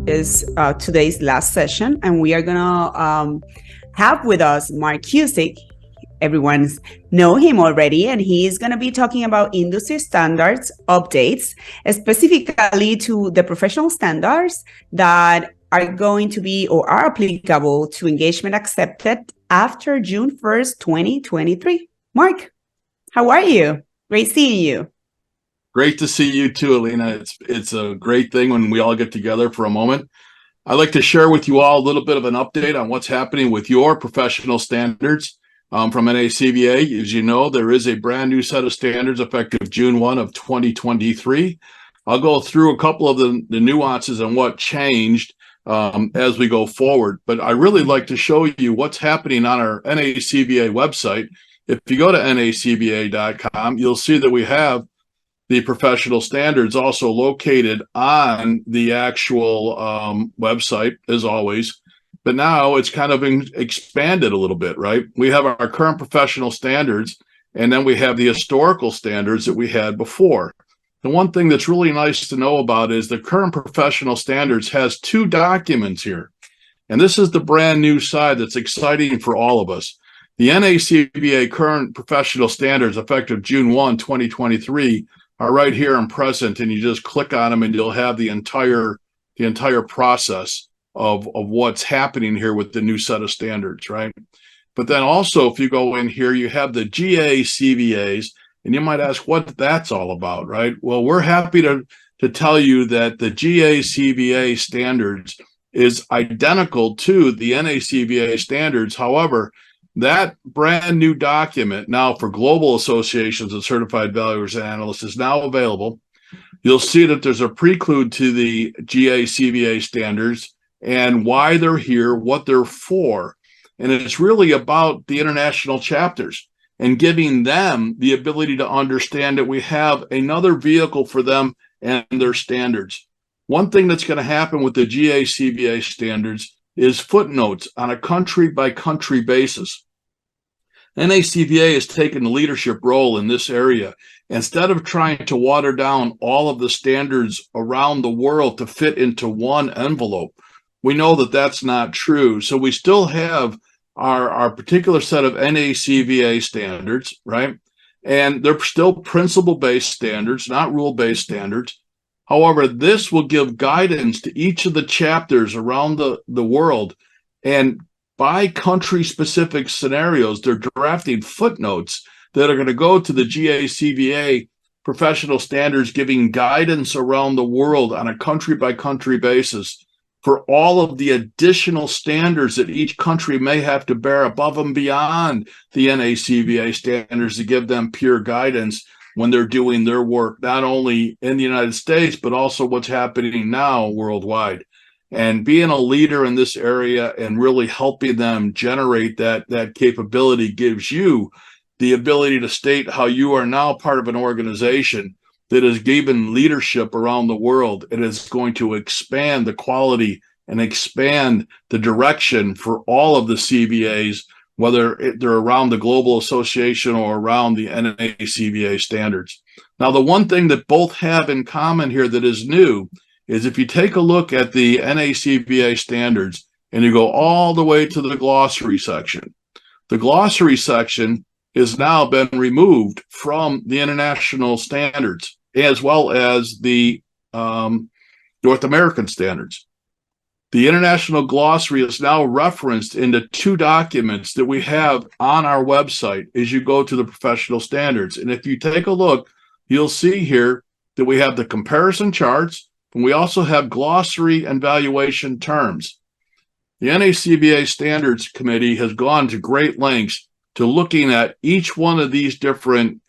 Is today's last session, and we are gonna have with us Mark Kucik. Everyone's know him already, and he's gonna be talking about industry standards updates, specifically to the professional standards that are going to be or are applicable to engagement accepted after June 1st, 2023. Mark, how are you? Great seeing you. Great to see you too, Alina. It's a great thing when we all get together for a moment. I'd like to share with you all a little bit of an update on what's happening with your professional standards from NACVA. As you know, there is a brand new set of standards effective June 1 of 2023. I'll go through a couple of the nuances and what changed as we go forward. But I really like to show you what's happening on our NACVA website. If you go to nacva.com, you'll see that we have the professional standards also located on the actual website, as always. But now it's kind of expanded a little bit, right? We have our current professional standards, and then we have the historical standards that we had before. The one thing that's really nice to know about is the current professional standards has two documents here. And this is the brand new side that's exciting for all of us. The NACVA current professional standards effective June 1, 2023 are right here and present, and you just click on them and you'll have the entire process of what's happening here with the new set of standards, right? But then also, if you go in here, you have the GA-CVAs, and you might ask what that's all about, right? Well, we're happy to tell you that the GA-CVA standards is identical to the NACVA standards. However, that brand new document now for global associations of certified valuers and analysts is now available. You'll see that there's a preclude to the GA-CVA standards and why they're here, what they're for. And it's really about the international chapters and giving them the ability to understand that we have another vehicle for them and their standards. One thing that's going to happen with the GA-CVA standards is footnotes on a country-by-country basis. NACVA has taken the leadership role in this area. Instead of trying to water down all of the standards around the world to fit into one envelope, we know that that's not true. So we still have our particular set of NACVA standards, right? And they're still principle-based standards, not rule-based standards. However, this will give guidance to each of the chapters around the world, and by country-specific scenarios, they're drafting footnotes that are going to go to the GA-CVA professional standards, giving guidance around the world on a country-by-country basis for all of the additional standards that each country may have to bear above and beyond the NACVA standards to give them pure guidance when they're doing their work, not only in the United States, but also what's happening now worldwide. And being a leader in this area and really helping them generate that capability gives you the ability to state how you are now part of an organization that is given leadership around the world. It is going to expand the quality and expand the direction for all of the CVAs, whether they're around the Global Association or around the NACVA standards. Now, the one thing that both have in common here that is new is if you take a look at the NACVA standards and you go all the way to the glossary section, the glossary section has now been removed from the international standards as well as the North American standards. The international glossary is now referenced into two documents that we have on our website as you go to the professional standards. And if you take a look, you'll see here that we have the comparison charts, and we also have glossary and valuation terms. The NACVA Standards Committee has gone to great lengths to looking at each one of these different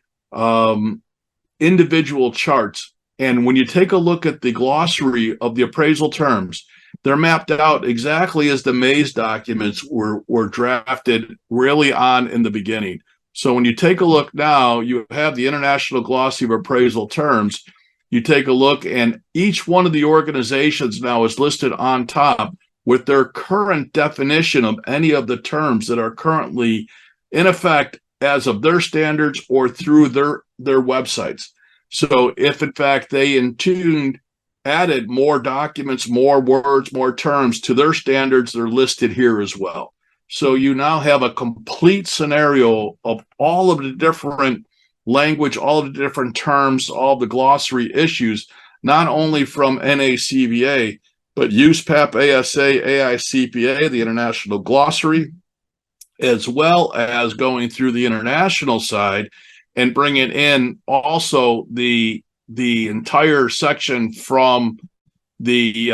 individual charts. And when you take a look at the glossary of the appraisal terms, they're mapped out exactly as the Mays documents were drafted really on in the beginning. So when you take a look now, you have the International Glossary of Appraisal Terms. You take a look, and each one of the organizations now is listed on top with their current definition of any of the terms that are currently in effect as of their standards or through their websites. So if in fact they in tune added more documents, more words, more terms to their standards, they're listed here as well. So you now have a complete scenario of all of the different language, all of the different terms, all the glossary issues, not only from NACVA, but USPAP, ASA, AICPA, the International Glossary, as well as going through the international side and bringing in also the entire section from the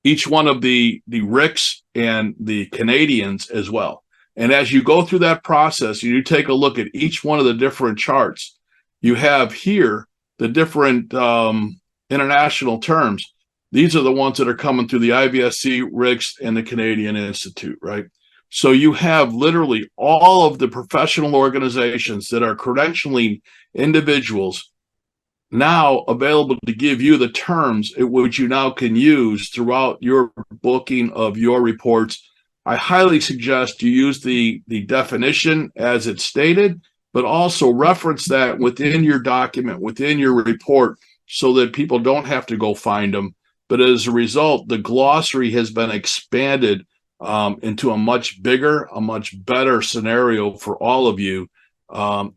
each one of the RICs and the Canadians as well. And as you go through that process, you take a look at each one of the different charts. You have here the different international terms. These are the ones that are coming through the IVSC, RICS, and the Canadian Institute, right? So you have literally all of the professional organizations that are credentialing individuals now available to give you the terms which you now can use throughout your booking of your reports. I highly suggest you use the definition as it's stated, but also reference that within your document, within your report, so that people don't have to go find them. But as a result, the glossary has been expanded into a much bigger, a much better scenario for all of you,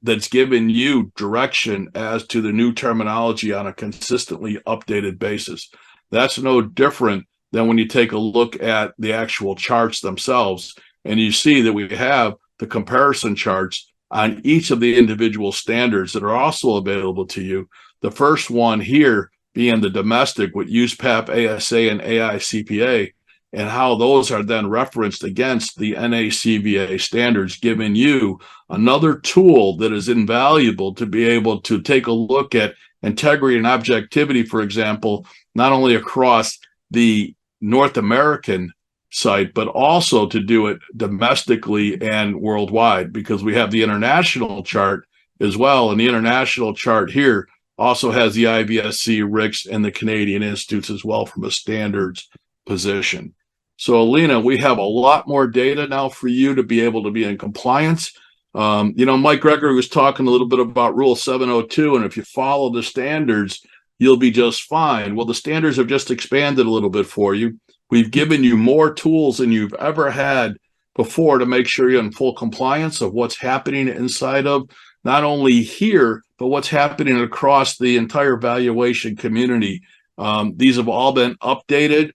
that's given you direction as to the new terminology on a consistently updated basis. That's no different than when you take a look at the actual charts themselves, and you see that we have the comparison charts on each of the individual standards that are also available to you. The first one here being the domestic with USPAP, ASA, and AICPA, and how those are then referenced against the NACVA standards, giving you another tool that is invaluable to be able to take a look at integrity and objectivity, for example, not only across the North American site, but also to do it domestically and worldwide, because we have the international chart as well. And the international chart here also has the IVSC, RICS, and the Canadian Institutes as well from a standards position. So, Alina, we have a lot more data now for you to be able to be in compliance. Mike Gregory was talking a little bit about Rule 702, and if you follow the standards, you'll be just fine. Well, the standards have just expanded a little bit for you. We've given you more tools than you've ever had before to make sure you're in full compliance of what's happening inside of not only here, but what's happening across the entire valuation community. These have all been updated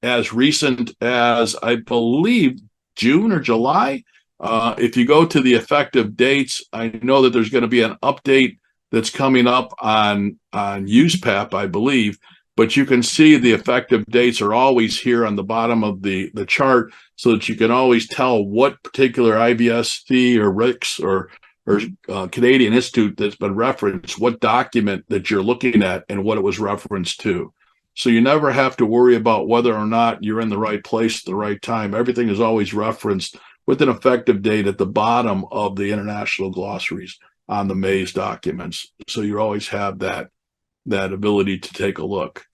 as recent as, I believe, June or July. If you go to the effective dates, I know that there's going to be an update that's coming up on USPAP, I believe, but you can see the effective dates are always here on the bottom of the chart, so that you can always tell what particular IVSC or RICS or Canadian Institute that's been referenced, what document that you're looking at and what it was referenced to. So you never have to worry about whether or not you're in the right place at the right time. Everything is always referenced with an effective date at the bottom of the international glossaries on the Maze documents. So you always have that ability to take a look.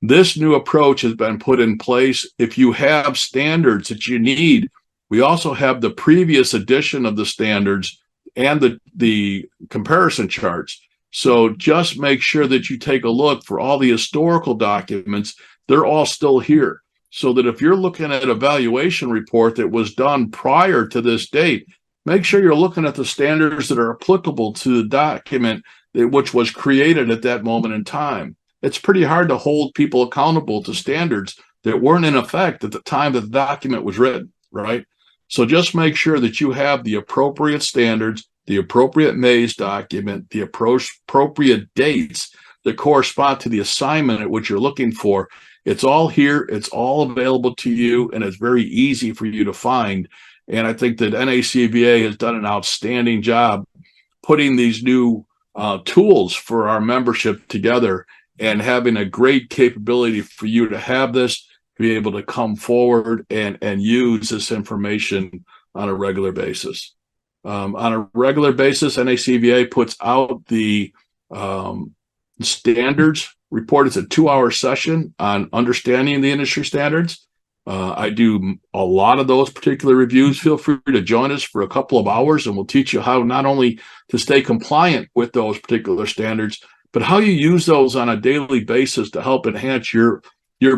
This new approach has been put in place. If you have standards that you need, we also have the previous edition of the standards and the comparison charts. So just make sure that you take a look for all the historical documents. They're all still here, so that if you're looking at a valuation report that was done prior to this date, make sure you're looking at the standards that are applicable to the document which was created at that moment in time. It's pretty hard to hold people accountable to standards that weren't in effect at the time that the document was written, right? So just make sure that you have the appropriate standards, the appropriate Maze document, the appropriate dates that correspond to the assignment at which you're looking for. It's all here, it's all available to you, and it's very easy for you to find. And I think that NACVA has done an outstanding job putting these new tools for our membership together and having a great capability for you to have this, be able to come forward and use this information on a regular basis. On a regular basis, NACVA puts out the standards report. It's a 2-hour session on understanding the industry standards. I do a lot of those particular reviews. Feel free to join us for a couple of hours, and we'll teach you how not only to stay compliant with those particular standards, but how you use those on a daily basis to help enhance your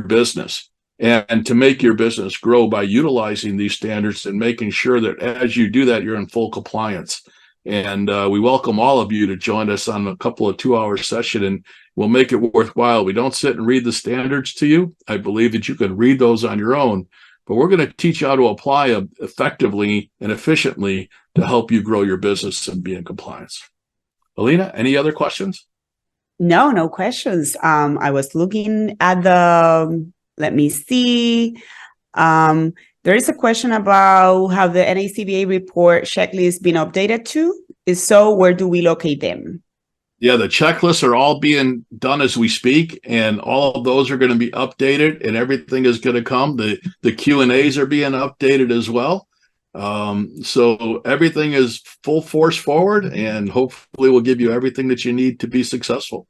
business and to make your business grow by utilizing these standards and making sure that as you do that, you're in full compliance. And we welcome all of you to join us on a couple of 2-hour session, and we'll make it worthwhile. We don't sit and read the standards to you. I believe that you can read those on your own, but we're going to teach you how to apply them effectively and efficiently to help you grow your business and be in compliance. Alina, any other questions? No questions. I was looking at let me see. There is a question about how the NACBA report checklist been updated to. If so, where do we locate them? Yeah, the checklists are all being done as we speak, and all of those are going to be updated, and everything is going to come. The Q&As are being updated as well. So everything is full force forward, and hopefully we'll give you everything that you need to be successful.